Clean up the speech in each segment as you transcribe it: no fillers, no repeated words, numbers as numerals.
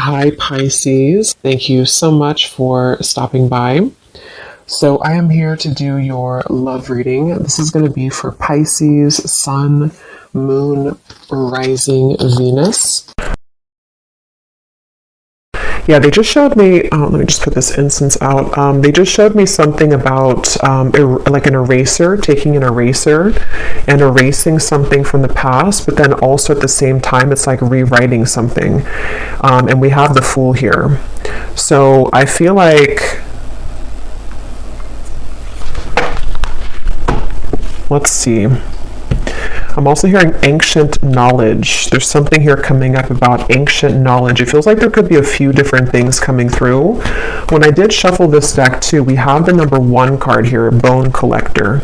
Hi, Pisces. Thank you so much for stopping by. So, I am here to do your love reading. This is going to be for Pisces, Sun, Moon, Rising, Venus. Yeah, they just showed me, let me just put this incense out. They just showed me something about like an eraser, taking an eraser and erasing something from the past, but then also at the same time, it's like rewriting something. And we have the Fool here. So I feel like, let's see. I'm also hearing ancient knowledge. There's something here coming up about ancient knowledge. It feels like there could be a few different things coming through. When I did shuffle this deck too, we have the number 1 card here, Bone Collector.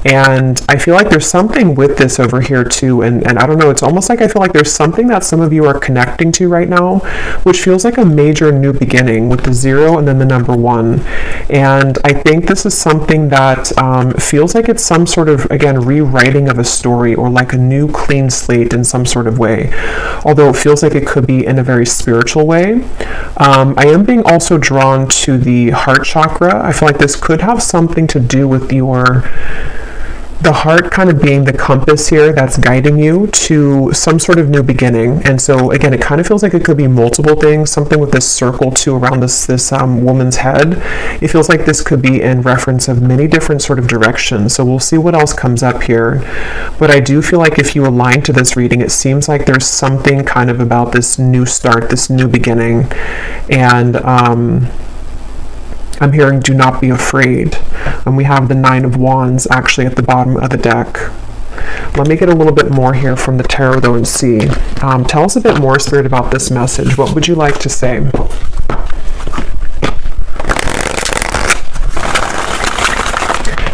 And I feel like there's something with this over here too. And I don't know, it's almost like I feel like there's something that some of you are connecting to right now, which feels like a major new beginning with the 0 and then the number 1. And I think this is something that feels like it's some sort of, again, rewriting of a story or like a new clean slate in some sort of way. Although it feels like it could be in a very spiritual way. I am being also drawn to the heart chakra. I feel like this could have something to do with the heart kind of being the compass here that's guiding you to some sort of new beginning. And so again, it kind of feels like it could be multiple things, something with this circle too around this woman's head. It feels like this could be in reference of many different sort of directions. So we'll see what else comes up here. But I do feel like if you align to this reading, it seems like there's something kind of about this new start, this new beginning. And I'm hearing do not be afraid. And we have the 9 of Wands actually at the bottom of the deck. Let me get a little bit more here from the tarot though and see. Tell us a bit more, Spirit, about this message. What would you like to say?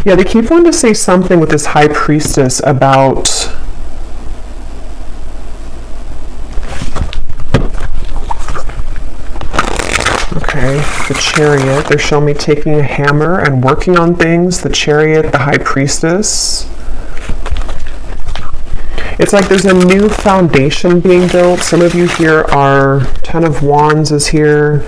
Yeah, they keep wanting to say something with this High Priestess about the Chariot. They're showing me taking a hammer and working on things. The Chariot, the High Priestess. It's like there's a new foundation being built. Some of you here are 10 of Wands is here.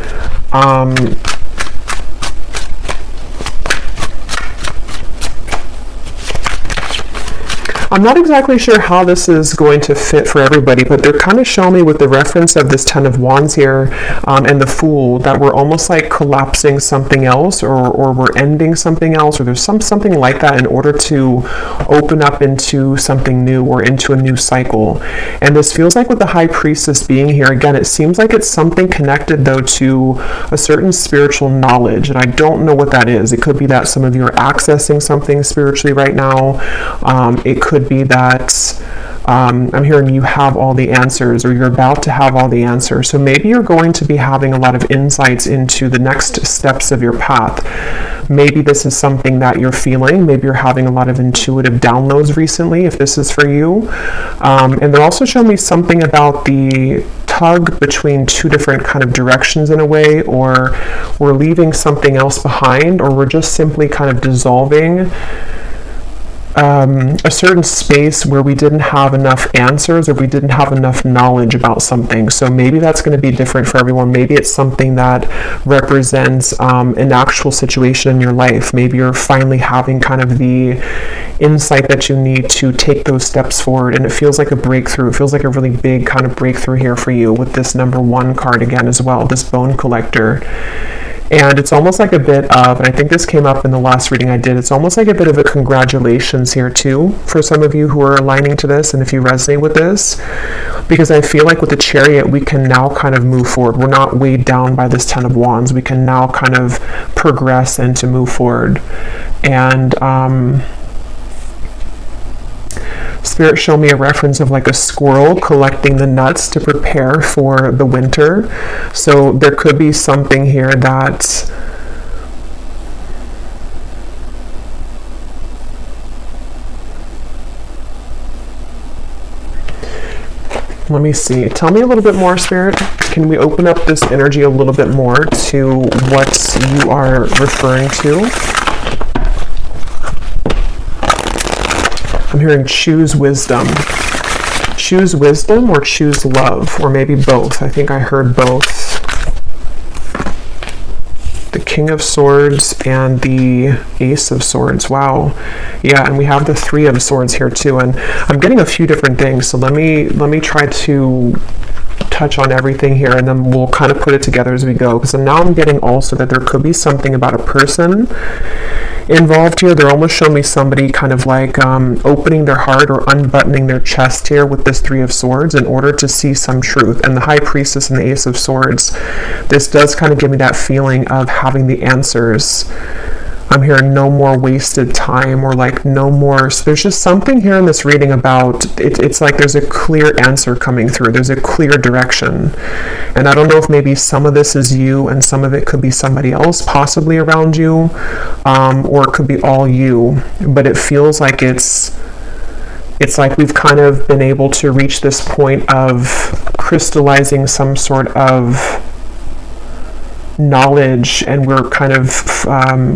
I'm not exactly sure how this is going to fit for everybody, but they're kind of showing me with the reference of this 10 of Wands here and the Fool that we're almost like collapsing something else or we're ending something else, or there's something like that in order to open up into something new or into a new cycle. And this feels like with the High Priestess being here, again, it seems like it's something connected though to a certain spiritual knowledge, and I don't know what that is. It could be that some of you are accessing something spiritually right now. It could be that I'm hearing you have all the answers, or you're about to have all the answers. So maybe you're going to be having a lot of insights into the next steps of your path. Maybe this is something that you're feeling. Maybe you're having a lot of intuitive downloads recently, if this is for you. And they're also showing me something about the tug between two different kind of directions in a way, or we're leaving something else behind, or we're just simply kind of dissolving a certain space where we didn't have enough answers or we didn't have enough knowledge about something. So maybe that's going to be different for everyone. Maybe it's something that represents an actual situation in your life. Maybe you're finally having kind of the insight that you need to take those steps forward, and it feels like a breakthrough. It feels like a really big kind of breakthrough here for you with this number 1 card again as well, this Bone Collector. And it's almost like a bit of, and I think this came up in the last reading I did, it's almost like a bit of a congratulations here too for some of you who are aligning to this, and if you resonate with this, because I feel like with the Chariot we can now kind of move forward. We're not weighed down by this 10 of Wands. We can now kind of progress and to move forward. And Spirit showed me a reference of like a squirrel collecting the nuts to prepare for the winter. So there could be something here that let me see. Tell me a little bit more, Spirit. Can we open up this energy a little bit more to what you are referring to? I'm hearing choose wisdom. Choose wisdom or choose love, or maybe both. I think I heard both. The King of Swords and the Ace of Swords. Wow. Yeah, and we have the Three of Swords here too. And I'm getting a few different things. So let me try to touch on everything here, and then we'll kind of put it together as we go. Because now I'm getting also that there could be something about a person involved here. They're almost showing me somebody kind of like opening their heart or unbuttoning their chest here with this Three of Swords in order to see some truth. And the High Priestess and the Ace of Swords, this does kind of give me that feeling of having the answers. I'm hearing no more wasted time, or like no more. So there's just something here in this reading about it's like there's a clear answer coming through. There's a clear direction. And I don't know if maybe some of this is you and some of it could be somebody else possibly around you, or it could be all you. But it feels like it's like we've kind of been able to reach this point of crystallizing some sort of knowledge, and we're kind of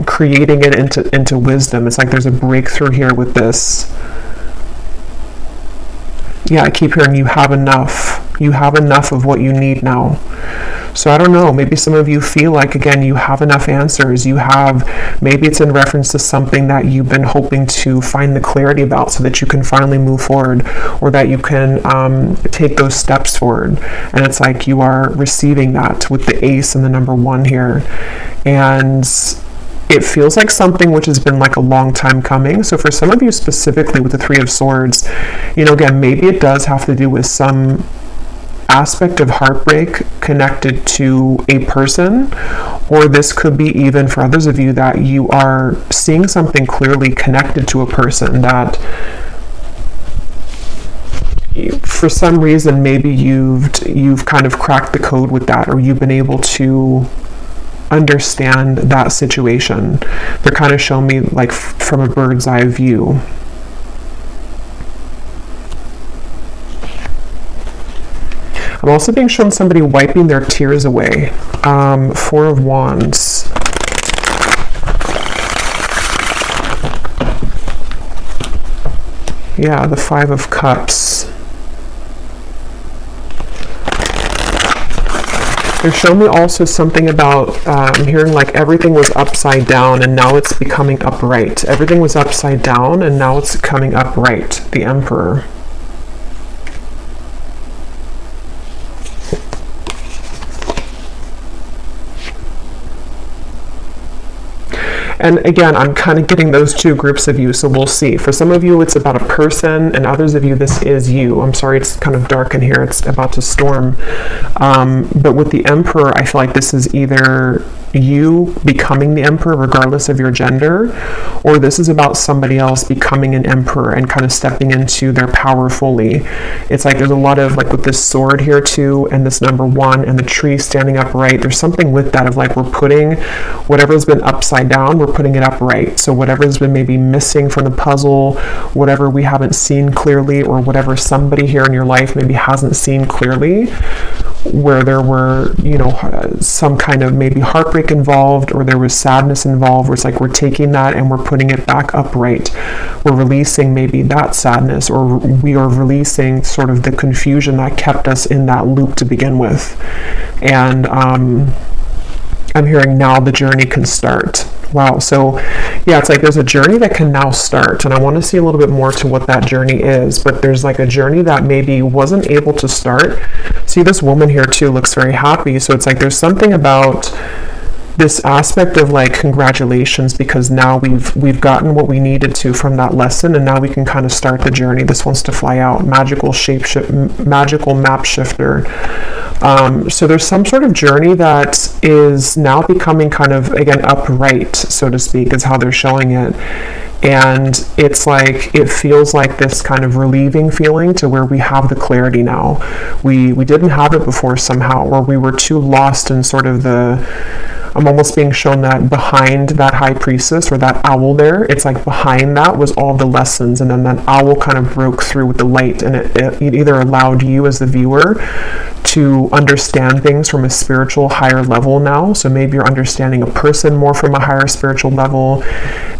creating it into wisdom. It's like there's a breakthrough here with this. Yeah, I keep hearing you have enough. You have enough of what you need now. So I don't know, maybe some of you feel like, again, you have enough answers. You have, maybe it's in reference to something that you've been hoping to find the clarity about so that you can finally move forward, or that you can take those steps forward. And it's like you are receiving that with the Ace and the number 1 here. And it feels like something which has been like a long time coming. So for some of you specifically with the Three of Swords, you know, again, maybe it does have to do with some aspect of heartbreak connected to a person, or this could be even for others of you that you are seeing something clearly connected to a person that for some reason maybe you've kind of cracked the code with that, or you've been able to understand that situation. They're kind of showing me like from a bird's eye view. I'm also being shown somebody wiping their tears away. 4 of Wands. Yeah, the 5 of Cups. They're showing me also something about, I'm hearing like everything was upside down and now it's becoming upright. Everything was upside down and now it's coming upright. The Emperor. And again, I'm kind of getting those two groups of you, so we'll see. For some of you, it's about a person, and others of you, this is you. I'm sorry, it's kind of dark in here. It's about to storm. But with the Emperor, I feel like this is either you becoming the Emperor regardless of your gender, or this is about somebody else becoming an Emperor and kind of stepping into their power fully. It's like there's a lot of, like with this sword here too, and this number 1, and the tree standing upright, there's something with that of like we're putting whatever's been upside down, we're putting it upright. So whatever's been maybe missing from the puzzle, whatever we haven't seen clearly, or whatever somebody here in your life maybe hasn't seen clearly, where there were, you know, some kind of maybe heartbreak involved, or there was sadness involved, where it's like we're taking that and we're putting it back upright. We're releasing maybe that sadness, or we are releasing sort of the confusion that kept us in that loop to begin with. And I'm hearing now the journey can start. Wow. So yeah, it's like there's a journey that can now start, and I want to see a little bit more to what that journey is. But there's like a journey that maybe wasn't able to start. See, this woman here too looks very happy. So it's like there's something about this aspect of like congratulations, because now we've gotten what we needed to from that lesson, and now we can kind of start the journey. This wants to fly out. Magical magical map shifter. So there's some sort of journey that is now becoming kind of, again, upright, so to speak, is how they're showing it. And it's like, it feels like this kind of relieving feeling to where we have the clarity now. We didn't have it before somehow, or we were too lost in sort of I'm almost being shown that behind that High Priestess, or that owl there, it's like behind that was all the lessons, and then that owl kind of broke through with the light, and it either allowed you as the viewer to understand things from a spiritual higher level now. So maybe you're understanding a person more from a higher spiritual level.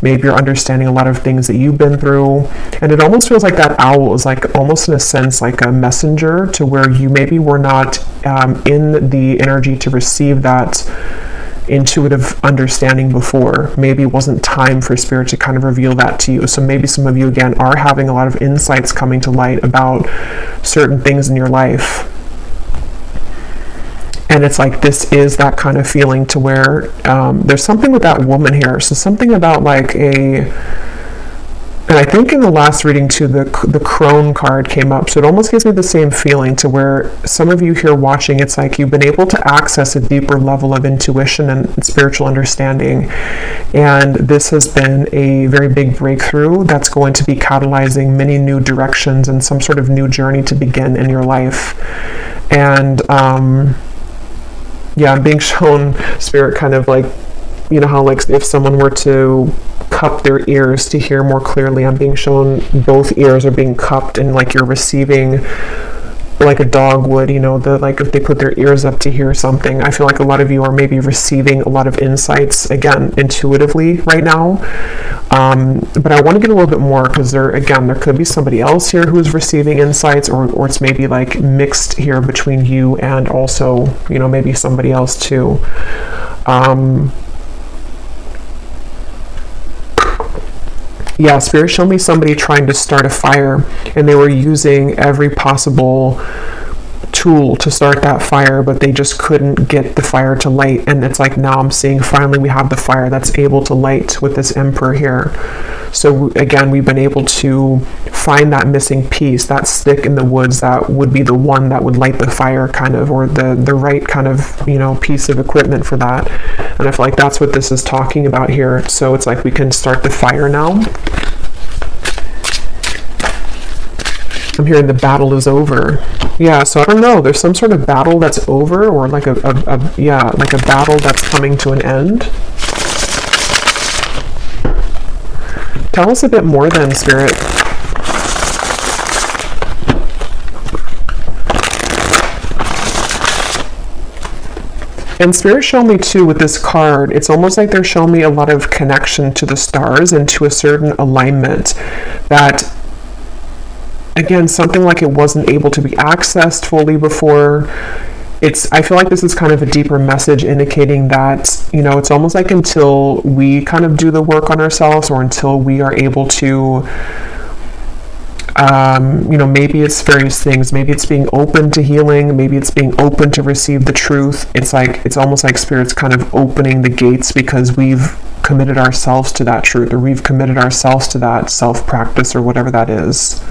Maybe you're understanding a lot of things that you've been through. And it almost feels like that owl is like almost in a sense like a messenger to where you maybe were not in the energy to receive that intuitive understanding before. Maybe it wasn't time for spirit to kind of reveal that to you. So maybe some of you again are having a lot of insights coming to light about certain things in your life. And it's like this is that kind of feeling to where there's something with that woman here. So something about like and I think in the last reading too, the crone card came up. So it almost gives me the same feeling to where some of you here watching, it's like you've been able to access a deeper level of intuition and spiritual understanding. And this has been a very big breakthrough that's going to be catalyzing many new directions and some sort of new journey to begin in your life. And yeah, I'm being shown spirit kind of like, you know how like if someone were to cup their ears to hear more clearly, I'm being shown both ears are being cupped and like you're receiving like a dog would, you know, like if they put their ears up to hear something. I feel like a lot of you are maybe receiving a lot of insights again intuitively right now. But I want to get a little bit more because there could be somebody else here who's receiving insights, or it's maybe like mixed here between you and also, you know, maybe somebody else too. Yeah, Spirit showed me somebody trying to start a fire, and they were using every possible tool to start that fire, but they just couldn't get the fire to light. And it's like now I'm seeing finally we have the fire that's able to light with this Emperor here. So again, we've been able to find that missing piece, that stick in the woods that would be the one that would light the fire kind of, or the right kind of, you know, piece of equipment for that. And I feel like that's what this is talking about here. So it's like we can start the fire now. I'm hearing the battle is over. Yeah, so I don't know. There's some sort of battle that's over, or like a battle that's coming to an end. Tell us a bit more then, Spirit. And Spirit showed me too with this card, it's almost like they're showing me a lot of connection to the stars and to a certain alignment that, again, something like it wasn't able to be accessed fully before. I feel like this is kind of a deeper message indicating that, you know, it's almost like until we kind of do the work on ourselves, or until we are able to, you know, maybe it's various things. Maybe it's being open to healing. Maybe it's being open to receive the truth. It's almost like Spirit's kind of opening the gates because we've committed ourselves to that truth, or we've committed ourselves to that self-practice, or whatever that is.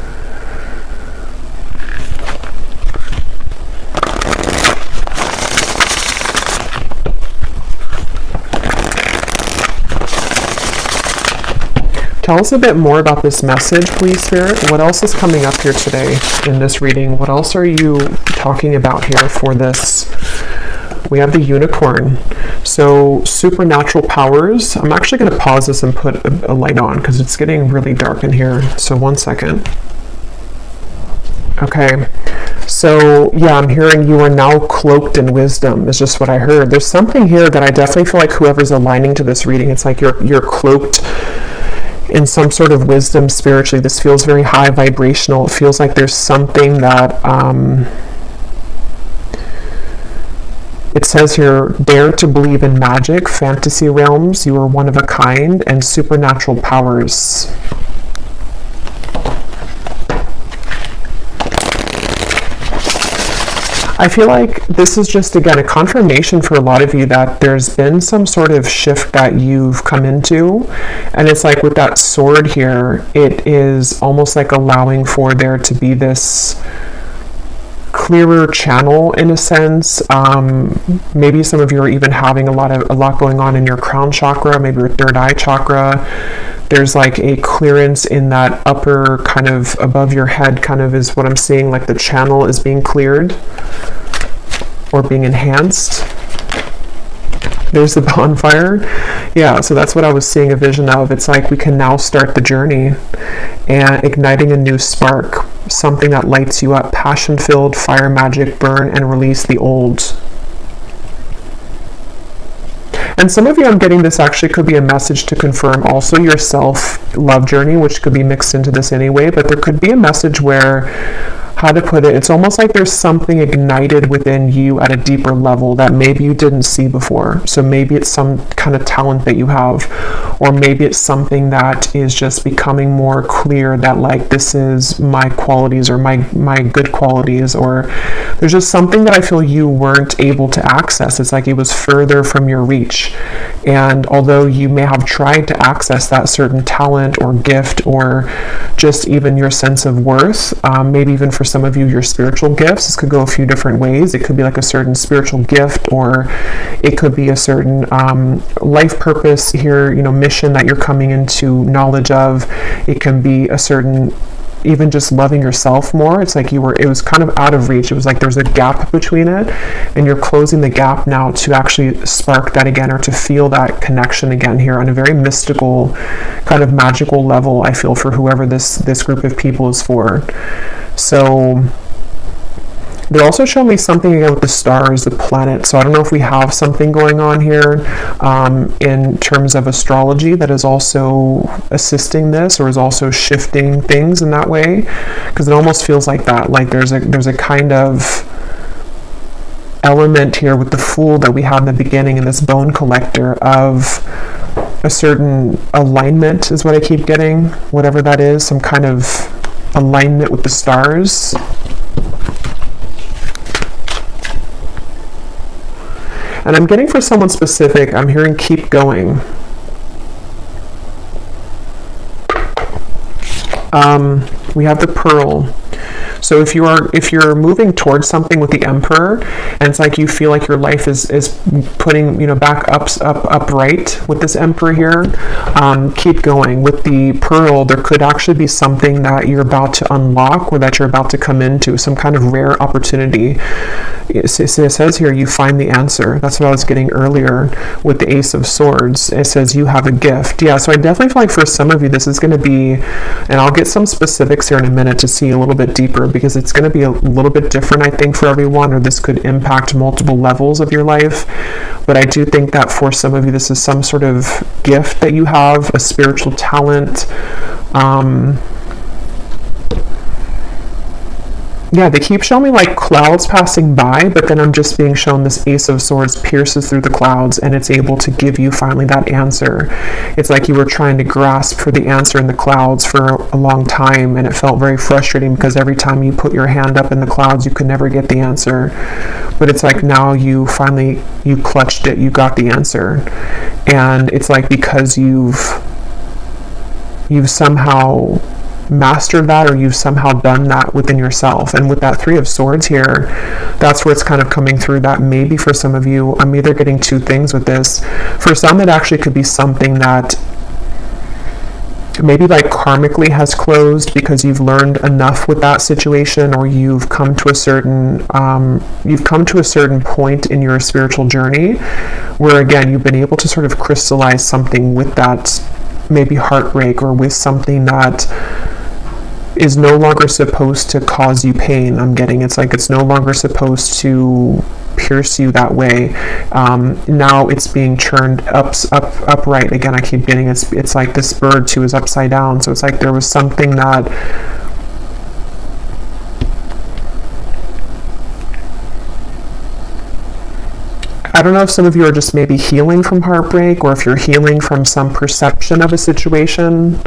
Tell us a bit more about this message, please, Spirit. What else is coming up here today in this reading? What else are you talking about here for this? We have the unicorn. So supernatural powers. I'm actually going to pause this and put a light on because it's getting really dark in here. So 1 second. Okay. So yeah, I'm hearing you are now cloaked in wisdom is just what I heard. There's something here that I definitely feel like whoever's aligning to this reading, it's like you're cloaked in some sort of wisdom spiritually. This feels very high vibrational. It feels like there's something that it says here, dare to believe in magic, fantasy realms, you are one of a kind, and supernatural powers. I feel like this is just, again, a confirmation for a lot of you that there's been some sort of shift that you've come into. And it's like with that sword here, it is almost like allowing for there to be this clearer channel in a sense. Maybe some of you are even having a lot going on in your crown chakra, maybe your third eye chakra. There's like a clearance in that upper kind of above your head kind of is what I'm seeing, like the channel is being cleared or being enhanced. There's the bonfire. Yeah, so that's what I was seeing a vision of. It's like we can now start the journey and igniting a new spark. something that lights you up, passion-filled, fire, magic, burn, and release the old. And some of you, I'm getting this actually could be a message to confirm also your self-love journey, which could be mixed into this anyway, but there could be a message where, how to put it, it's almost like there's something ignited within you at a deeper level that maybe you didn't see before. So maybe it's some kind of talent that you have, or maybe it's something that is just becoming more clear that like, this is my qualities or my good qualities, or there's just something that I feel you weren't able to access. It's like it was further from your reach. And although you may have tried to access that certain talent or gift, or just even your sense of worth, maybe even for some of you, your spiritual gifts, this could go a few different ways. It could be like a certain spiritual gift, or it could be a certain life purpose here, mission that you're coming into knowledge of. It can be a certain, even just loving yourself more. It's like it was kind of out of reach. It was like there's a gap between it, and you're closing the gap now to actually spark that again, or to feel that connection again here on a very mystical, kind of magical level, I feel, for whoever this group of people is for. So they also show me something again with the stars, the planets. So I don't know if we have something going on here in terms of astrology that is also assisting this, or is also shifting things in that way, because it almost feels like that. Like there's a kind of element here with the Fool that we had in the beginning, and this Bone Collector of a certain alignment is what I keep getting, whatever that is, some kind of alignment with the stars. And I'm getting for someone specific, I'm hearing keep going. We have the Pearl. So if you're moving towards something with the Emperor, and it's like you feel like your life is putting back upright with this Emperor here, keep going. With the Pearl, there could actually be something that you're about to unlock, or that you're about to come into, some kind of rare opportunity. It says here you find the answer. That's what I was getting earlier with the Ace of Swords. It says you have a gift. Yeah, so I definitely feel like for some of you this is going to be, and I'll get some specifics here in a minute to see a little bit deeper, because it's going to be a little bit different, I think, for everyone, or this could impact multiple levels of your life. But I do think that for some of you, this is some sort of gift that you have, a spiritual talent. Yeah, they keep showing me like clouds passing by, but then I'm just being shown this Ace of Swords pierces through the clouds, and it's able to give you finally that answer. It's like you were trying to grasp for the answer in the clouds for a long time, and it felt very frustrating because every time you put your hand up in the clouds, you could never get the answer. But it's like now you clutched it, you got the answer. And it's like because you've somehow mastered that, or you've somehow done that within yourself. And with that Three of Swords here, that's where it's kind of coming through, that maybe for some of you, I'm either getting two things with this. For some, it actually could be something that maybe like karmically has closed because you've learned enough with that situation, or you've come to a certain point in your spiritual journey where again you've been able to sort of crystallize something with that maybe heartbreak, or with something that is no longer supposed to cause you pain. I'm getting it's like it's no longer supposed to pierce you that way. Now it's being churned upright again. I keep getting it's like this bird too is upside down. So it's like there was something that I don't know if some of you are just maybe healing from heartbreak, or if you're healing from some perception of a situation.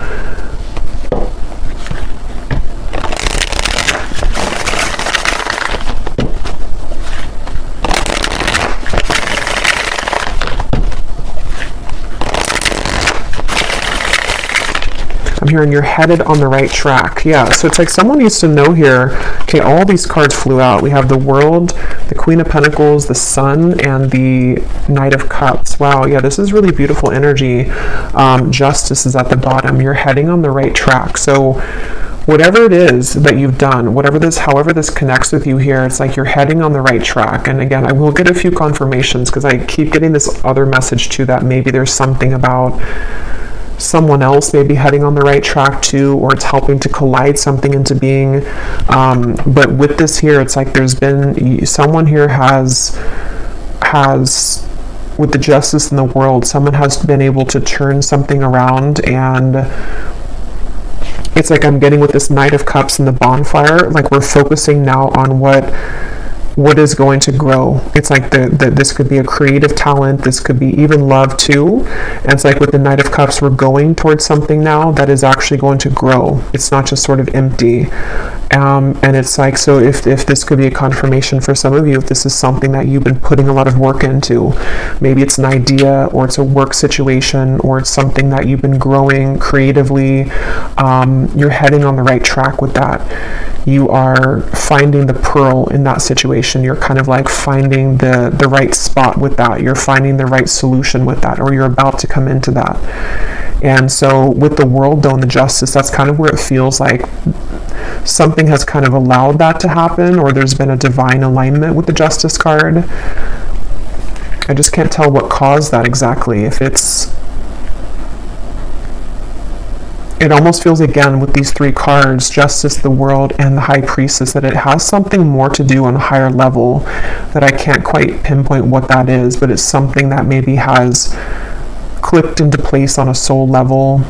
I'm hearing you're headed on the right track. Yeah, so it's like someone needs to know here, okay, all these cards flew out. We have the World, the Queen of Pentacles, the Sun, and the Knight of Cups. Wow, yeah, this is really beautiful energy. Justice is at the bottom. You're heading on the right track. So whatever it is that you've done, however this connects with you here, it's like you're heading on the right track. And again, I will get a few confirmations because I keep getting this other message too, that maybe there's something about someone else may be heading on the right track too, or it's helping to collide something into being. But with this here, it's like there's been someone here has with the justice in the world, someone has been able to turn something around. And it's like I'm getting with this Knight of Cups and the bonfire, like we're focusing now on what is going to grow. It's like this could be a creative talent, this could be even love too. And it's like with the Knight of Cups, we're going towards something now that is actually going to grow. It's not just sort of empty. And it's like, so if this could be a confirmation for some of you, if this is something that you've been putting a lot of work into, maybe it's an idea, or it's a work situation, or it's something that you've been growing creatively, you're heading on the right track with that. You are finding the pearl in that situation. You're kind of like finding the right spot with that. You're finding the right solution with that, or you're about to come into that. And so with the world though, and the justice, that's kind of where it feels like something has kind of allowed that to happen, or there's been a divine alignment with the justice card. I just can't tell what caused that exactly. It almost feels, again, with these three cards, Justice, the World, and the High Priestess, that it has something more to do on a higher level that I can't quite pinpoint what that is, but it's something that maybe has clicked into place on a soul level.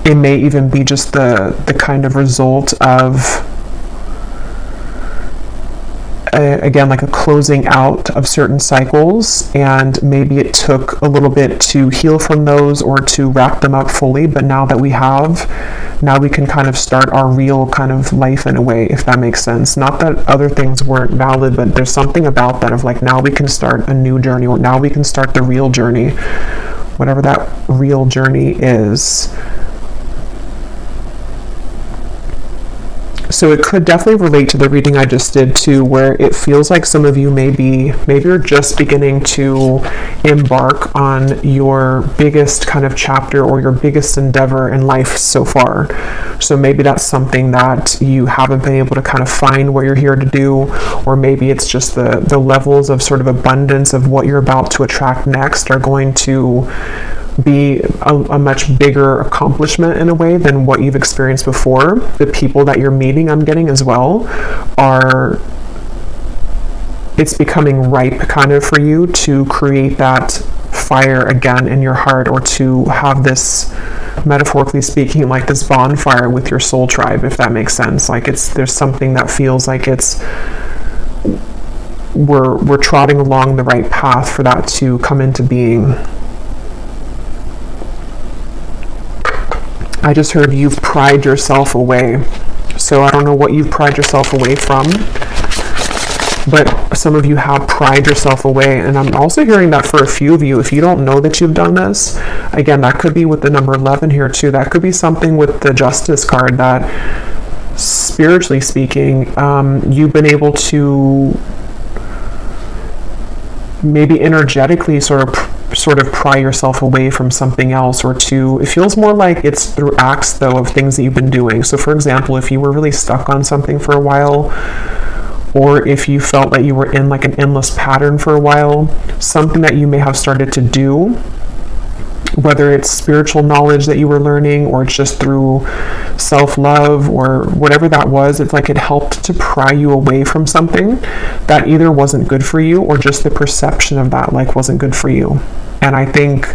It may even be just the kind of result of, again, like a closing out of certain cycles, and maybe it took a little bit to heal from those or to wrap them up fully, but now that we can kind of start our real kind of life in a way, if that makes sense. Not that other things weren't valid, but there's something about that of like, now we can start a new journey, or now we can start the real journey, whatever that real journey is. So it could definitely relate to the reading I just did too, where it feels like some of you maybe you're just beginning to embark on your biggest kind of chapter or your biggest endeavor in life so far. So maybe that's something that you haven't been able to kind of find what you're here to do, or maybe it's just the levels of sort of abundance of what you're about to attract next are going to be a much bigger accomplishment in a way than what you've experienced before. The people that you're meeting, I'm getting as well, it's becoming ripe kind of for you to create that fire again in your heart, or to have this, metaphorically speaking, like this bonfire with your soul tribe, if that makes sense. Like there's something that feels like we're trotting along the right path for that to come into being. I just heard you've pried yourself away. So I don't know what you've pried yourself away from, but some of you have pried yourself away. And I'm also hearing that for a few of you, if you don't know that you've done this, again, that could be with the number 11 here too. That could be something with the Justice card that, spiritually speaking, you've been able to maybe energetically sort of pry yourself away from something else, or it feels more like it's through acts though of things that you've been doing. So for example, if you were really stuck on something for a while, or if you felt that you were in like an endless pattern for a while, something that you may have started to do, whether it's spiritual knowledge that you were learning, or it's just through self-love, or whatever that was, it's like it helped to pry you away from something that either wasn't good for you, or just the perception of that like wasn't good for you. And I think,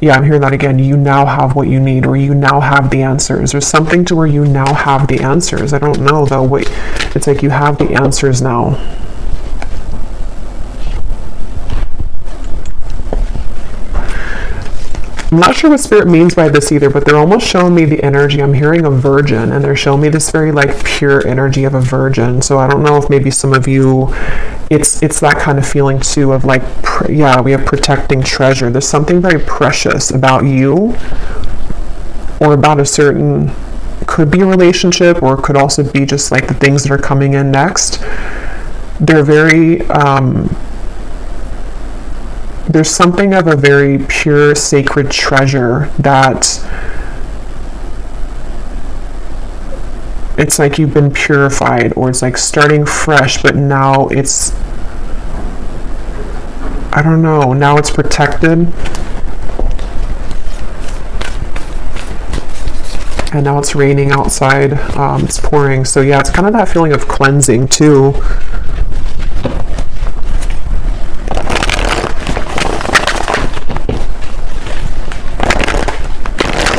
yeah, I'm hearing that again. You now have what you need, or you now have the answers. There's something to where you now have the answers. I don't know though. It's like you have the answers now. I'm not sure what Spirit means by this either, but they're almost showing me the energy. I'm hearing a virgin, and they're showing me this very like pure energy of a virgin. So I don't know if maybe some of you, it's that kind of feeling too of like, yeah, we have protecting treasure. There's something very precious about you, or about a certain, could be a relationship, or it could also be just like the things that are coming in next. They're very, there's something of a very pure, sacred treasure that it's like you've been purified, or it's like starting fresh, but now it's I don't know, now it's protected. And now it's raining outside, it's pouring. So yeah, it's kind of that feeling of cleansing too.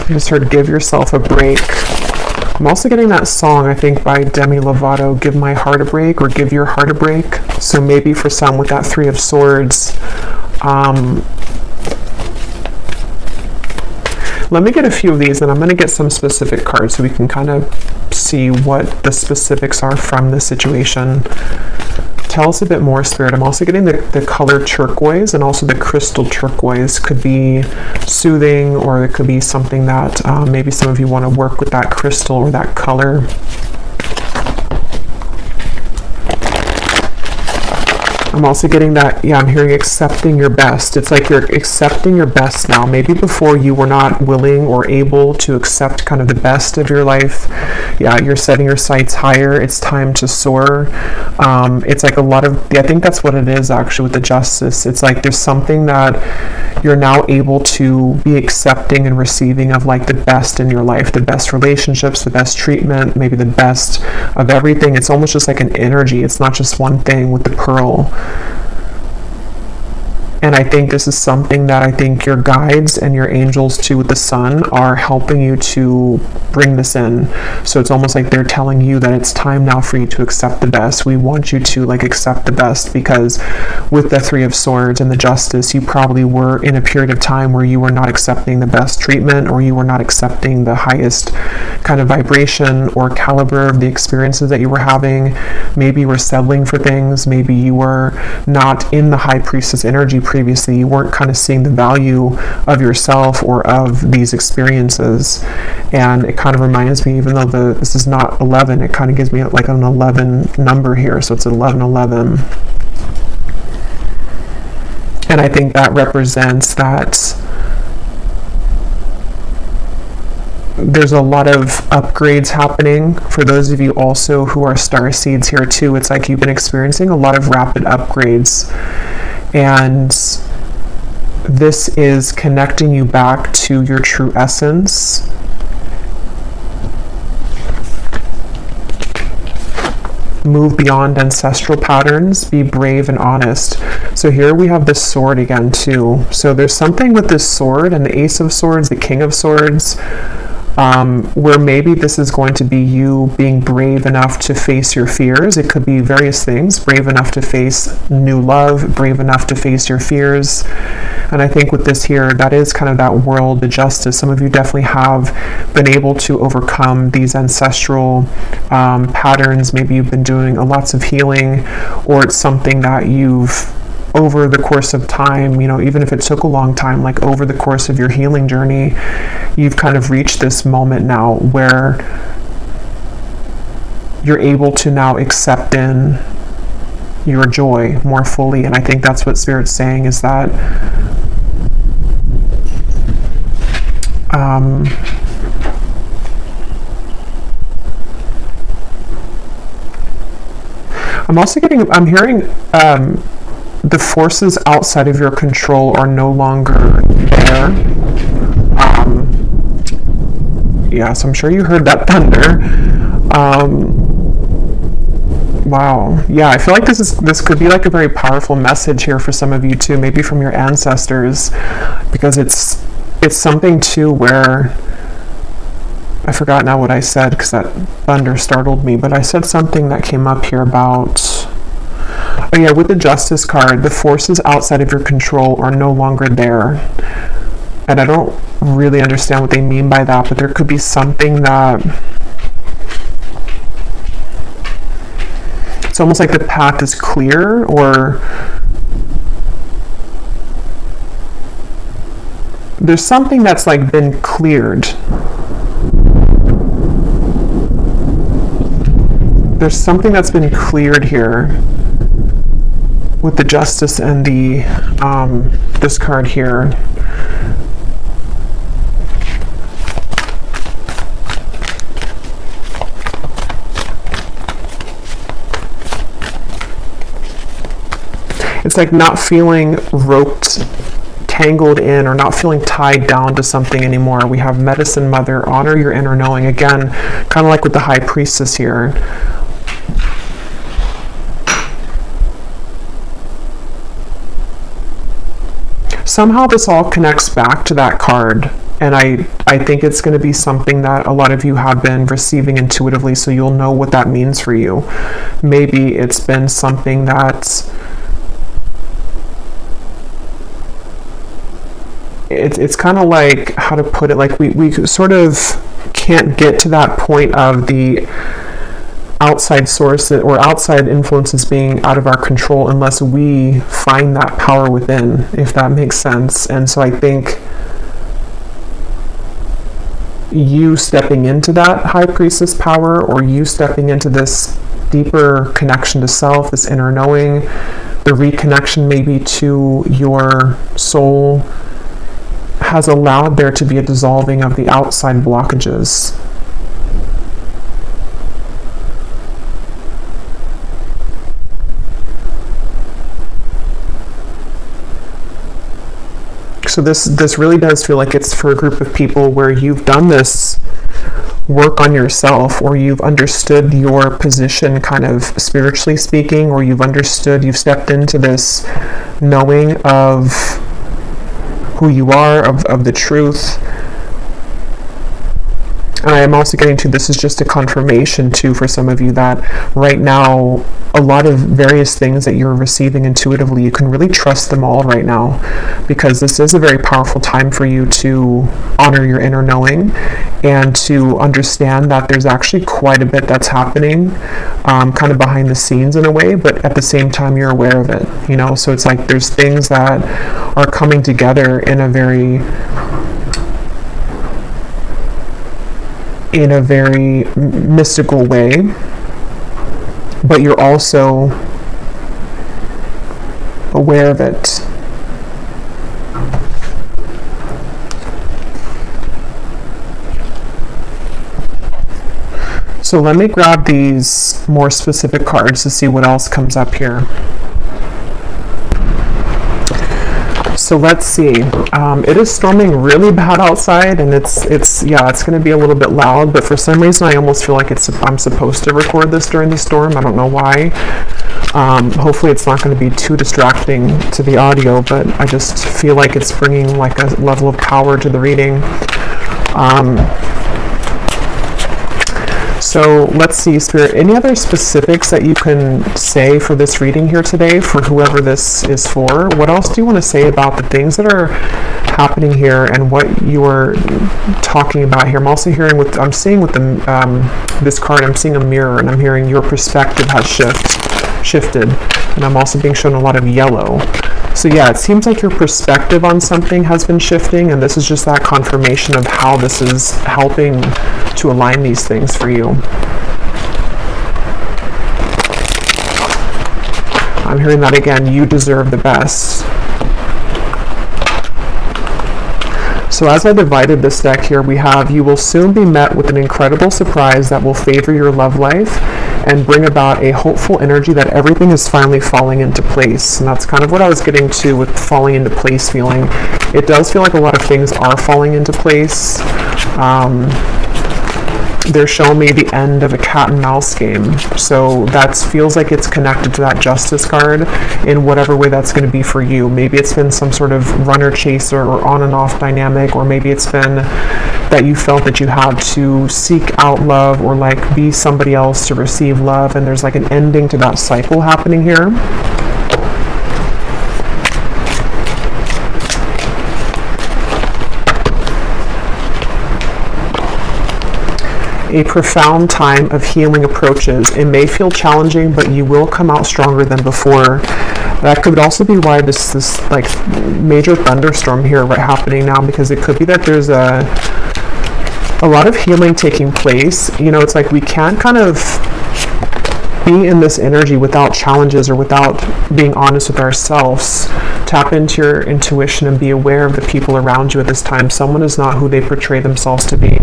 I just heard give yourself a break. I'm also getting that song, I think, by Demi Lovato, Give My Heart a Break, or Give Your Heart a Break. So maybe for some with that Three of Swords, let me get a few of these, and I'm going to get some specific cards so we can kind of see what the specifics are from this situation. Tell us a bit more, Spirit. I'm also getting the color turquoise, and also the crystal turquoise. Could be soothing, or it could be something that maybe some of you want to work with that crystal or that color. I'm also getting that, yeah, I'm hearing accepting your best. It's like you're accepting your best now. Maybe before you were not willing or able to accept kind of the best of your life. Yeah, you're setting your sights higher. It's time to soar. It's like a lot of, I think that's what it is actually with the Justice. It's like there's something that you're now able to be accepting and receiving of, like the best in your life, the best relationships, the best treatment, maybe the best of everything. It's almost just like an energy. It's not just one thing with the Pearl. And I think this is something that I think your guides and your angels too with the Sun are helping you to bring this in. So it's almost like they're telling you that it's time now for you to accept the best. We want you to like accept the best, because with the Three of Swords and the Justice, you probably were in a period of time where you were not accepting the best treatment, or you were not accepting the highest kind of vibration or caliber of the experiences that you were having. Maybe you were settling for things. Maybe you were not in the High Priestess energy previously. You weren't kind of seeing the value of yourself or of these experiences. And it kind of reminds me, even though this is not 11, it kind of gives me like an 11 number here. So it's 1111. And I think that represents that there's a lot of upgrades happening. For those of you also who are star seeds here too, it's like you've been experiencing a lot of rapid upgrades. And this is connecting you back to your true essence. Move beyond ancestral patterns. Be brave and honest. So here we have this sword again too. So there's something with this sword and the Ace of Swords, the King of Swords, where maybe this is going to be you being brave enough to face your fears. It could be various things. Brave enough to face new love, brave enough to face your fears. And I think with this here, that is kind of that world, the Justice. Some of you definitely have been able to overcome these ancestral patterns. Maybe you've been doing lots of healing, or it's something that you've, over the course of time, you know, even if it took a long time, like over the course of your healing journey, you've kind of reached this moment now where you're able to now accept in your joy more fully. And I think that's what Spirit's saying, is that I'm hearing the forces outside of your control are no longer there. Yeah, so I'm sure you heard that thunder. Wow. Yeah, I feel like this could be like a very powerful message here for some of you too, maybe from your ancestors, because it's something too where I forgot now what I said because that thunder startled me, but I said something that came up here about, oh yeah, with the Justice card, the forces outside of your control are no longer there. And I don't really understand what they mean by that, but there could be something that, it's almost like the path is clear, or there's something that's like been cleared. There's something that's been cleared here with the Justice and the this card here. It's like not feeling roped, tangled in, or not feeling tied down to something anymore. We have Medicine Mother, honor your inner knowing. Again, kind of like with the High Priestess here. Somehow this all connects back to that card. And I think it's going to be something that a lot of you have been receiving intuitively, so you'll know what that means for you. Maybe it's been something that's it's kind of like, how to put it, like we sort of can't get to that point of the outside source or outside influences being out of our control unless we find that power within, if that makes sense. And so I think you stepping into that High Priestess power, or you stepping into this deeper connection to self, this inner knowing, the reconnection maybe to your soul, has allowed there to be a dissolving of the outside blockages. So this really does feel like it's for a group of people where you've done this work on yourself, or you've understood your position kind of spiritually speaking, or you've stepped into this knowing of who you are, of the truth. And I am also getting to, this is just a confirmation too for some of you that right now a lot of various things that you're receiving intuitively, you can really trust them all right now, because this is a very powerful time for you to honor your inner knowing and to understand that there's actually quite a bit that's happening kind of behind the scenes in a way, but at the same time you're aware of it, you know. So it's like there's things that are coming together in a very mystical way, but you're also aware of it. So let me grab these more specific cards to see what else comes up here. So let's see. It is storming really bad outside, and it's going to be a little bit loud. But for some reason, I almost feel like I'm supposed to record this during the storm. I don't know why. Hopefully, it's not going to be too distracting to the audio. But I just feel like it's bringing like a level of power to the reading. So let's see, Spirit, any other specifics that you can say for this reading here today, for whoever this is for? What else do you want to say about the things that are happening here and what you're talking about here? I'm also hearing I'm seeing with this card, I'm seeing a mirror, and I'm hearing your perspective has shifted. And I'm also being shown a lot of yellow. So yeah, it seems like your perspective on something has been shifting, and this is just that confirmation of how this is helping to align these things for you. I'm hearing that again, you deserve the best. So as I divided this deck here, we have, you will soon be met with an incredible surprise that will favor your love life and bring about a hopeful energy that everything is finally falling into place. And that's kind of what I was getting to with falling into place feeling. It does feel like a lot of things are falling into place. They're showing me the end of a cat and mouse game. So that feels like it's connected to that Justice card in whatever way that's going to be for you. Maybe it's been some sort of runner chaser or on and off dynamic, or maybe it's been that you felt that you had to seek out love or like be somebody else to receive love, and there's like an ending to that cycle happening here. A profound time of healing approaches. It may feel challenging, but you will come out stronger than before. That could also be why this like major thunderstorm here happening now, because it could be that there's a lot of healing taking place. You know, it's like we can't kind of be in this energy without challenges or without being honest with ourselves. Tap into your intuition and be aware of the people around you at this time. Someone is not who they portray themselves to be.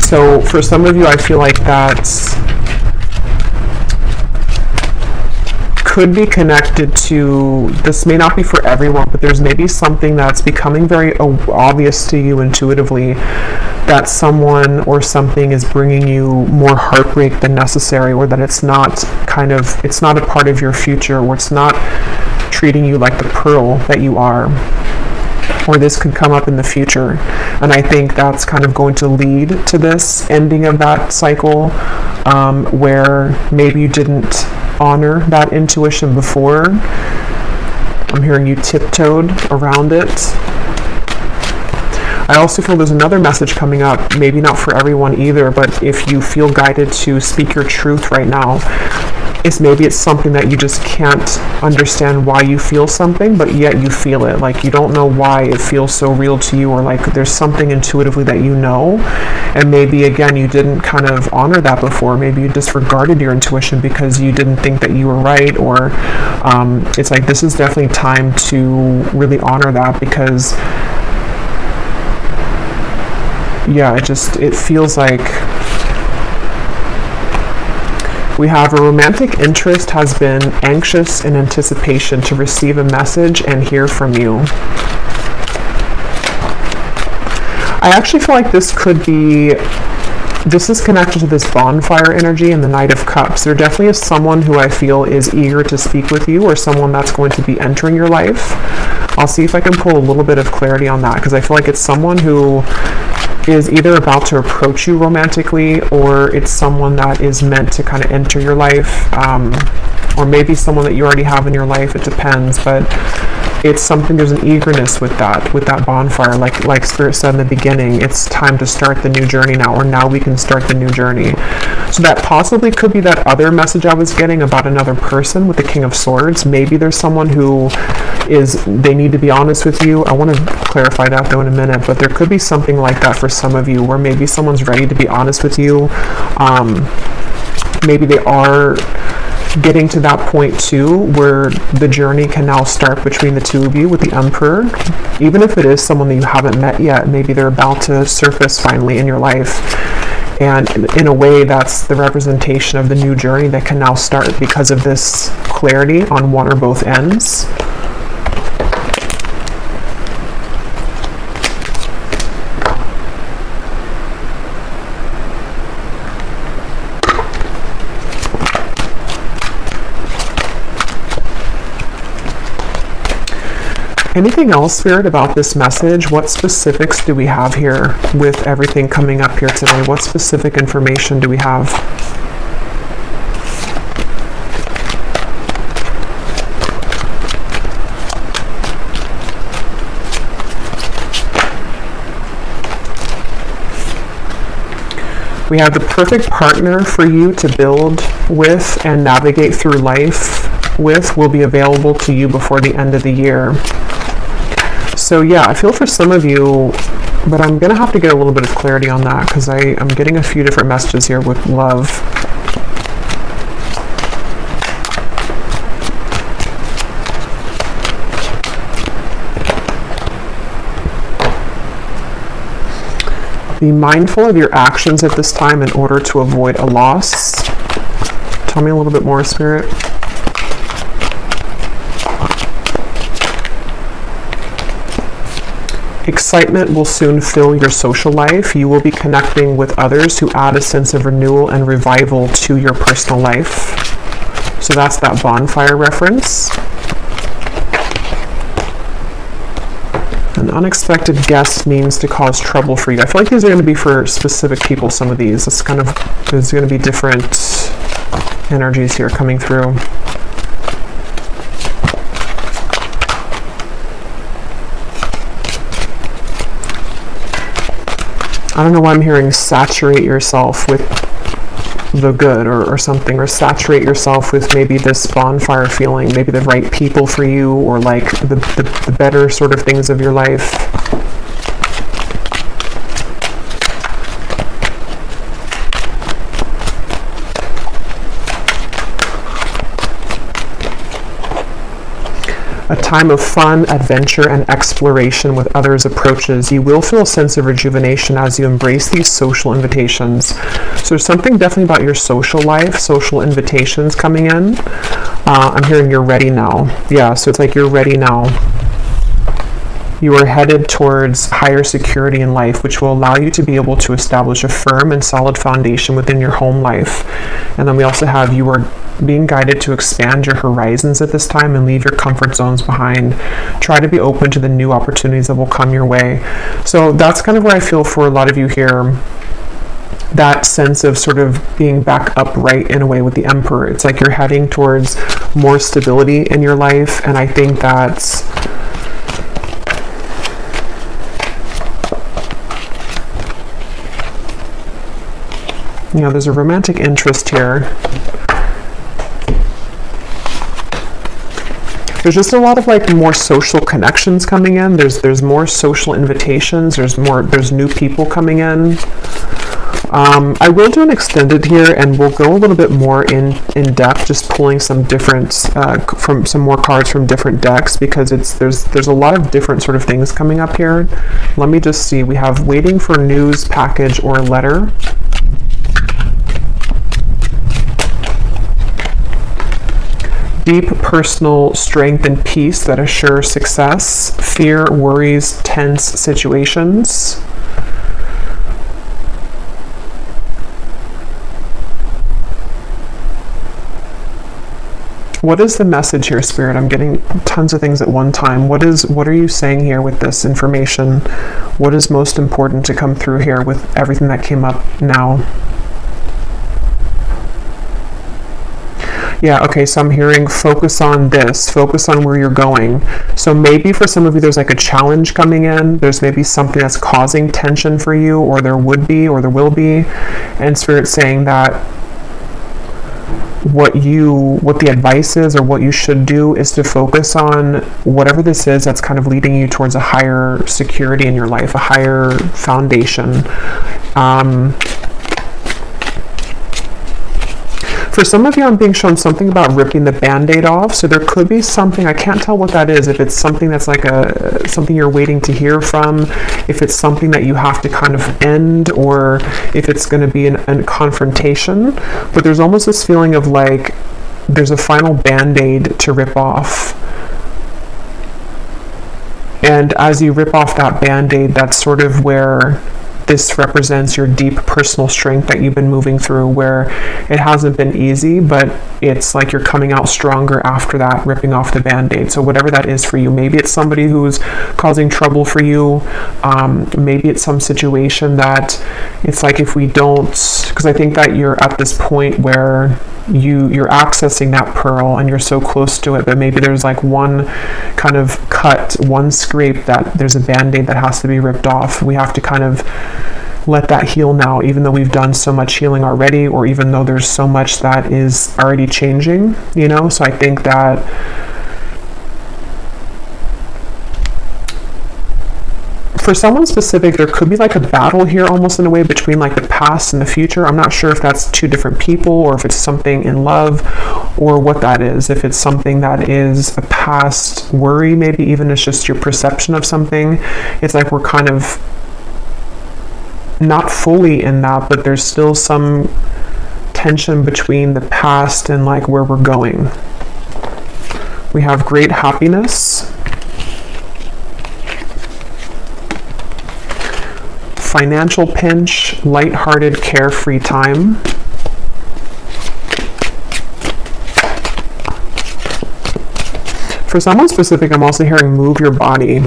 So for some of you, I feel like that could be connected to, this may not be for everyone, but there's maybe something that's becoming very obvious to you intuitively, that someone or something is bringing you more heartbreak than necessary, or that it's not a part of your future, or it's not treating you like the pearl that you are. Or this could come up in the future. And I think that's kind of going to lead to this ending of that cycle, where maybe you didn't honor that intuition before. I'm hearing you tiptoed around it. I also feel there's another message coming up, maybe not for everyone either, but if you feel guided to speak your truth right now, maybe it's something that you just can't understand why you feel something, but yet you feel it. Like you don't know why it feels so real to you, or like there's something intuitively that you know, and maybe again you didn't kind of honor that before. Maybe you disregarded your intuition because you didn't think that you were right, or it's like this is definitely time to really honor that, because yeah, it feels like we have a romantic interest has been anxious in anticipation to receive a message and hear from you. I actually feel like this is connected to this bonfire energy and the Knight of Cups. There definitely is someone who I feel is eager to speak with you, or someone that's going to be entering your life. I'll see if I can pull a little bit of clarity on that, because I feel like it's someone who is either about to approach you romantically, or it's someone that is meant to kind of enter your life, or maybe someone that you already have in your life. It depends, but it's something, there's an eagerness with that bonfire, like Spirit said in the beginning, it's time to start the new journey now, or now we can start the new journey. So that possibly could be that other message I was getting about another person with the King of Swords. Maybe there's someone who they need to be honest with you. I want to clarify that though in a minute, but there could be something like that for some of you, where maybe someone's ready to be honest with you. Maybe they are getting to that point too, where the journey can now start between the two of you with the Emperor. Even if it is someone that you haven't met yet, maybe they're about to surface finally in your life. And in a way, that's the representation of the new journey that can now start because of this clarity on one or both ends. Anything else, Spirit, about this message? What specifics do we have here with everything coming up here today? What specific information do we have? We have the perfect partner for you to build with and navigate through life with will be available to you before the end of the year. So yeah, I feel for some of you, but I'm going to have to get a little bit of clarity on that, because I'm getting a few different messages here with love. Be mindful of your actions at this time in order to avoid a loss. Tell me a little bit more, Spirit. Excitement will soon fill your social life. You will be connecting with others who add a sense of renewal and revival to your personal life. So that's that bonfire reference. An unexpected guest means to cause trouble for you. I feel like these are going to be for specific people, some of these. There's going to be different energies here coming through. I don't know why I'm hearing saturate yourself with the good or something, or saturate yourself with maybe this bonfire feeling, maybe the right people for you, or like the better sort of things of your life. A time of fun, adventure, and exploration with others approaches. You will feel a sense of rejuvenation as you embrace these social invitations. So there's something definitely about your social life, social invitations coming in. I'm hearing you're ready now. Yeah, so it's like you're ready now. You are headed towards higher security in life, which will allow you to be able to establish a firm and solid foundation within your home life. And then we also have you are being guided to expand your horizons at this time and leave your comfort zones behind. Try to be open to the new opportunities that will come your way. So that's kind of where I feel for a lot of you here. That sense of sort of being back upright in a way with the Emperor. It's like you're heading towards more stability in your life, and I think that's there's a romantic interest here. There's just a lot of like more social connections coming in. There's more social invitations. There's new people coming in. I will do an extended here, and we'll go a little bit more in depth, just pulling some different from some more cards from different decks, because there's a lot of different sort of things coming up here. Let me just see. We have waiting for news, package, or letter. Deep personal strength and peace that assure success. Fear, worries, tense situations. What is the message here, Spirit? I'm getting tons of things at one time. What are you saying here with this information? What is most important to come through here with everything that came up now? Yeah, okay, so I'm hearing focus on this, focus on where you're going. So maybe for some of you, there's like a challenge coming in. There's maybe something that's causing tension for you, or there would be, or there will be. And Spirit's saying that what the advice is, or what you should do, is to focus on whatever this is that's kind of leading you towards a higher security in your life, a higher foundation. For some of you, I'm being shown something about ripping the Band-Aid off. So there could be something, I can't tell what that is, if it's something that's like something you're waiting to hear from, if it's something that you have to kind of end, or if it's going to be a confrontation. But there's almost this feeling of like there's a final Band-Aid to rip off. And as you rip off that Band-Aid, that's sort of where this represents your deep personal strength that you've been moving through, where it hasn't been easy, but it's like you're coming out stronger after that, ripping off the Band-Aid. So whatever that is for you, maybe it's somebody who's causing trouble for you. Maybe it's some situation that it's like, if we don't, because I think that you're at this point where you're accessing that pearl and you're so close to it, but maybe there's like one kind of cut, one scrape, that there's a Band-Aid that has to be ripped off. We have to kind of let that heal now, even though we've done so much healing already, or even though there's so much that is already changing, So I think that for someone specific, there could be like a battle here, almost in a way, between like the past and the future. I'm not sure if that's two different people, or if it's something in love, or what that is. If it's something that is a past worry, maybe even it's just your perception of something. It's like we're kind of not fully in that, but there's still some tension between the past and like where we're going. We have great happiness, financial pinch, lighthearted, carefree time. For someone specific, I'm also hearing move your body.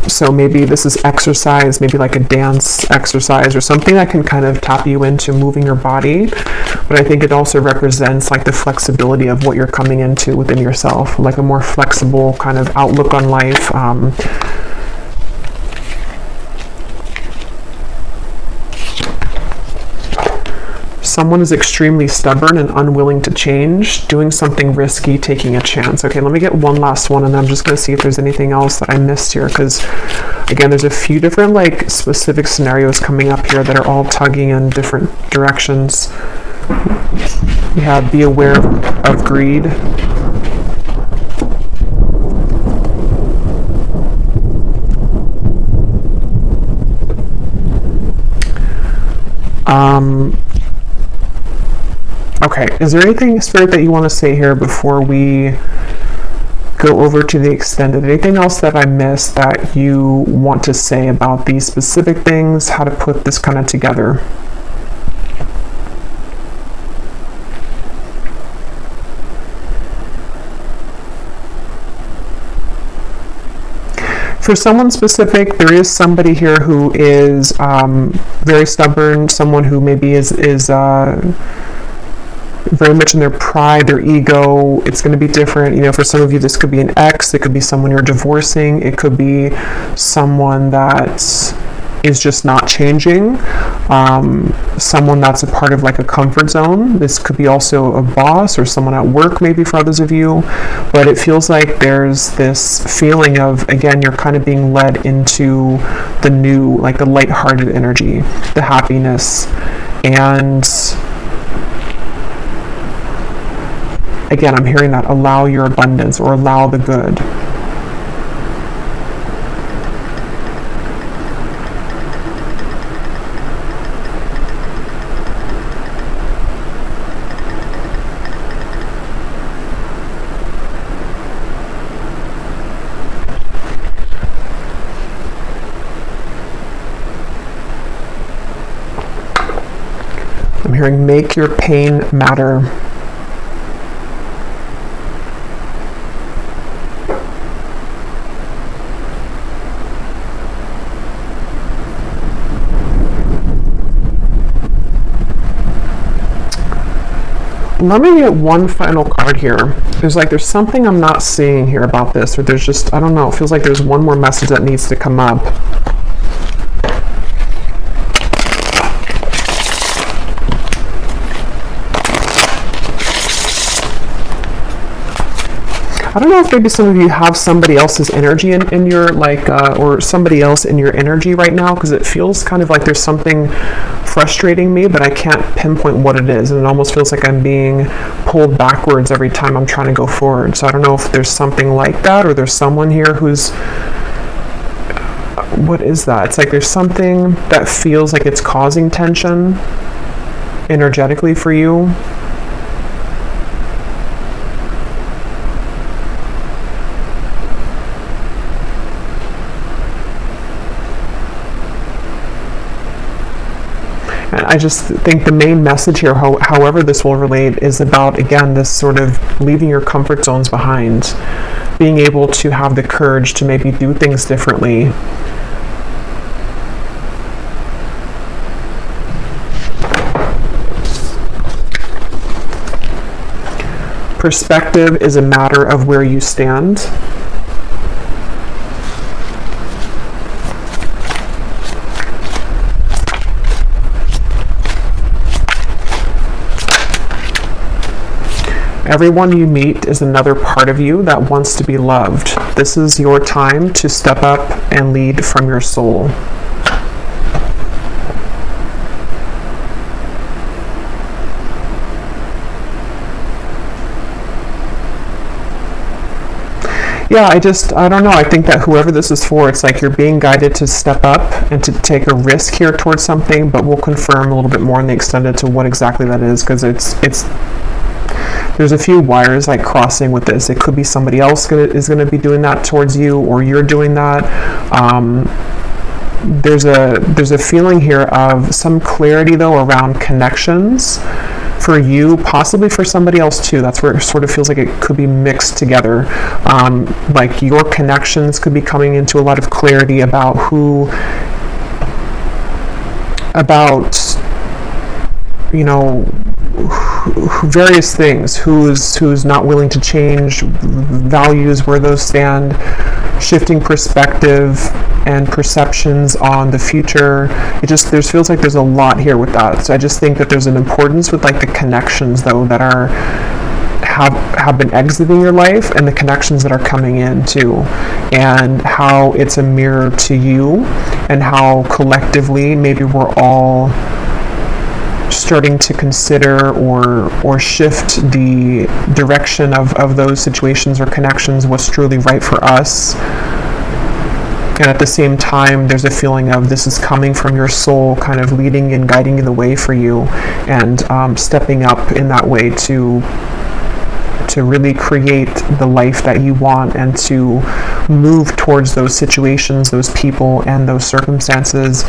So maybe this is exercise, maybe like a dance exercise or something that can kind of tap you into moving your body. But I think it also represents like the flexibility of what you're coming into within yourself, like a more flexible kind of outlook on life. Someone is extremely stubborn and unwilling to change, doing something risky, taking a chance. Okay, let me get one last one, and then I'm just going to see if there's anything else that I missed here, because again, there's a few different like specific scenarios coming up here that are all tugging in different directions. We have be aware of greed. Okay, is there anything, Spirit, that you want to say here before we go over to the extended? Anything else that I missed that you want to say about these specific things, how to put this kind of together? For someone specific, there is somebody here who is very stubborn, someone who maybe is very much in their pride, their ego. It's going to be different. You know, for some of you, this could be an ex. It could be someone you're divorcing. It could be someone that is just not changing. Someone that's a part of like a comfort zone. This could be also a boss or someone at work, maybe for others of you. But it feels like there's this feeling of, again, you're kind of being led into the new, like the lighthearted energy, the happiness. And again, I'm hearing that allow your abundance or allow the good. I'm hearing make your pain matter. Let me get one final card here. There's something I'm not seeing here about this, or there's just, I don't know, it feels like there's one more message that needs to come up. I don't know if maybe some of you have somebody else's energy in your, like, or somebody else in your energy right now, because it feels kind of like there's something frustrating me, but I can't pinpoint what it is, and it almost feels like I'm being pulled backwards every time I'm trying to go forward. So I don't know if there's something like that, or there's someone here who's, what is that? It's like there's something that feels like it's causing tension energetically for you. I just think the main message here, however this will relate, is about, again, this sort of leaving your comfort zones behind, being able to have the courage to maybe do things differently. Perspective is a matter of where you stand. Everyone you meet is another part of you that wants to be loved. This is your time to step up and lead from your soul. Yeah, I don't know. I think that whoever this is for, it's like you're being guided to step up and to take a risk here towards something, but we'll confirm a little bit more in the extended to what exactly that is, because there's a few wires like crossing with this. It could be somebody else is going to be doing that towards you, or you're doing that. There's a feeling here of some clarity though around connections for you, possibly for somebody else too. That's where it sort of feels like it could be mixed together. Like your connections could be coming into a lot of clarity about various things, who's not willing to change, values, where those stand, shifting perspective and perceptions on the future. There feels like there's a lot here with that. So I just think that there's an importance with like the connections though that have been exiting your life, and the connections that are coming in too, and how it's a mirror to you, and how collectively maybe we're all starting to consider or shift the direction of those situations or connections, what's truly right for us. And at the same time, there's a feeling of this is coming from your soul, kind of leading and guiding the way for you, and stepping up in that way to really create the life that you want, and to move towards those situations, those people, and those circumstances,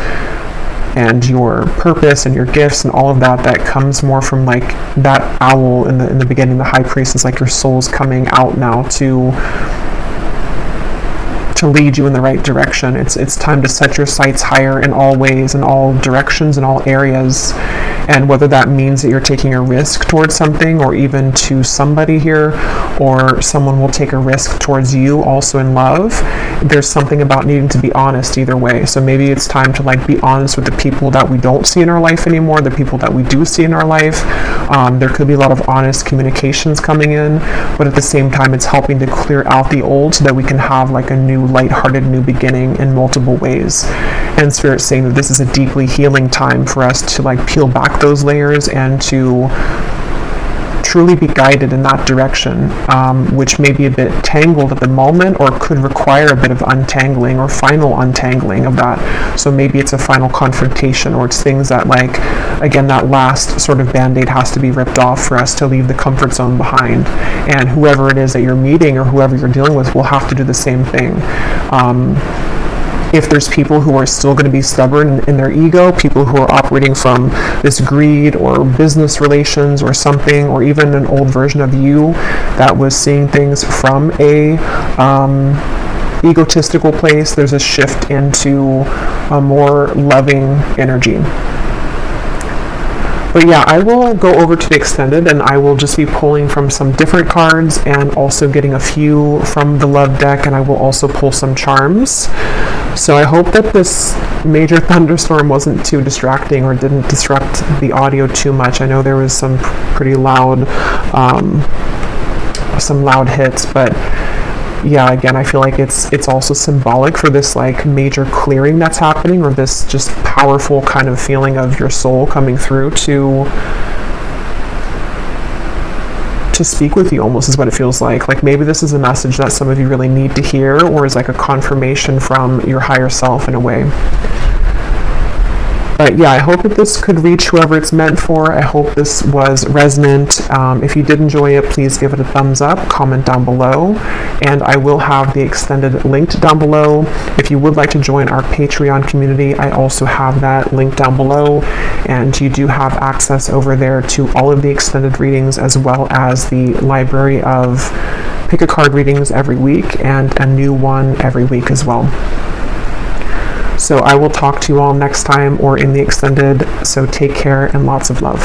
and your purpose and your gifts and all of that comes more from like that owl in the beginning. The high priest is like your soul's coming out now to lead you in the right direction. It's time to set your sights higher in all ways, in all directions, in all areas. And whether that means that you're taking a risk towards something, or even to somebody here, or someone will take a risk towards you also in love, there's something about needing to be honest either way. So maybe it's time to like be honest with the people that we don't see in our life anymore, the people that we do see in our life. There could be a lot of honest communications coming in, but at the same time it's helping to clear out the old so that we can have like a new lighthearted new beginning in multiple ways. And Spirit's saying that this is a deeply healing time for us to like peel back those layers and to truly be guided in that direction, which may be a bit tangled at the moment, or could require a bit of untangling or final untangling of that. So maybe it's a final confrontation, or it's things that like, again, that last sort of band-aid has to be ripped off for us to leave the comfort zone behind. And whoever it is that you're meeting or whoever you're dealing with will have to do the same thing. If there's people who are still going to be stubborn in their ego, people who are operating from this greed or business relations or something, or even an old version of you that was seeing things from a egotistical place, there's a shift into a more loving energy. But yeah, I will go over to the extended, and I will just be pulling from some different cards and also getting a few from the love deck, and I will also pull some charms. So I hope that this major thunderstorm wasn't too distracting or didn't disrupt the audio too much. I know there was some pretty loud, hits, but yeah, again, I feel like it's also symbolic for this like major clearing that's happening, or this just powerful kind of feeling of your soul coming through to speak with you, almost is what it feels like. Like maybe this is a message that some of you really need to hear, or is like a confirmation from your higher self in a way. But yeah, I hope that this could reach whoever it's meant for. I hope this was resonant. If you did enjoy it, please give it a thumbs up, comment down below, and I will have the extended linked down below. If you would like to join our Patreon community, I also have that linked down below, and you do have access over there to all of the extended readings, as well as the library of pick a card readings every week and a new one every week as well. So I will talk to you all next time or in the extended. So take care and lots of love.